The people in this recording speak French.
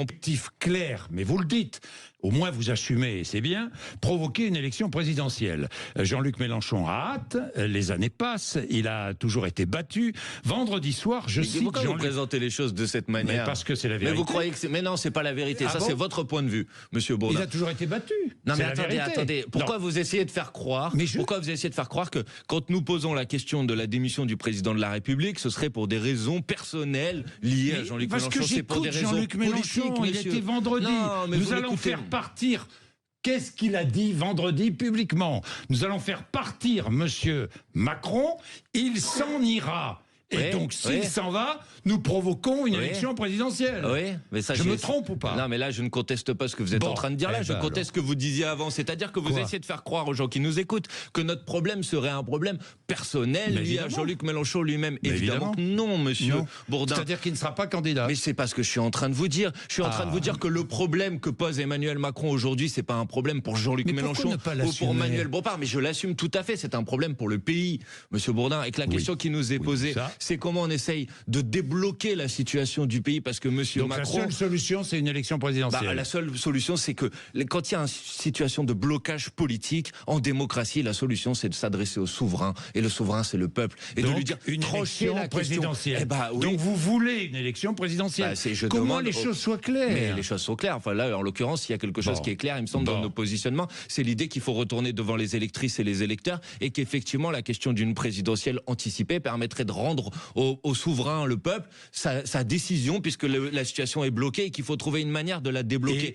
objectif clair, mais vous le dites, au moins vous assumez, et c'est bien, provoquer une élection présidentielle. Jean-Luc Mélenchon a hâte, les années passent, il a toujours été battu. Vendredi soir, je cite pourquoi vous présentez les choses de cette manière? Mais parce que c'est la vérité. Mais vous croyez que c'est... Mais non, c'est pas la vérité. Ah ça, bon, c'est votre point de vue, Monsieur Bourdin. Il a toujours été battu. Non, mais c'est attendez. Pourquoi vous essayez de faire croire Pourquoi vous essayez de faire croire que quand nous posons la question de la démission du président de la République, ce serait pour des raisons personnelles liées à Jean-Luc Mélenchon? Parce que c'est pour des raisons Jean-Luc Mélenchon, politiques, il était vendredi. Non, mais nous allons faire partir. Qu'est-ce qu'il a dit vendredi publiquement? Nous allons faire partir Monsieur Macron, il s'en ira. Et donc, s'il s'en va, nous provoquons une élection présidentielle. Oui, mais ça, je me trompe ou pas? Non, mais là, je ne conteste pas ce que vous êtes en train de dire là. Je conteste ce que vous disiez avant. C'est-à-dire que vous essayez de faire croire aux gens qui nous écoutent que notre problème serait un problème personnel lié à Jean-Luc Mélenchon lui-même. Évidemment que non, Monsieur Bourdin. C'est-à-dire qu'il ne sera pas candidat. Mais c'est pas ce que je suis en train de vous dire. Je suis en train de vous dire que le problème que pose Emmanuel Macron aujourd'hui, c'est pas un problème pour Jean-Luc Mélenchon ou pour Manuel Bompard. Mais je l'assume tout à fait. C'est un problème pour le pays, Monsieur Bourdin. Et que la question qui nous est posée, c'est comment on essaye de débloquer la situation du pays, parce que Monsieur Macron... la seule solution, c'est une élection présidentielle. La seule solution, c'est que quand il y a une situation de blocage politique, en démocratie, la solution, c'est de s'adresser au souverain. Et le souverain, c'est le peuple. Et donc, de lui dire, une élection présidentielle. Oui. Donc vous voulez une élection présidentielle. Comment les choses soient claires? Mais les choses sont claires. Enfin là, en l'occurrence, il y a quelque chose qui est clair, il me semble, dans nos positionnements. C'est l'idée qu'il faut retourner devant les électrices et les électeurs, et qu'effectivement, la question d'une présidentielle anticipée permettrait de rendre au souverain, le peuple, sa décision, puisque la situation est bloquée et qu'il faut trouver une manière de la débloquer.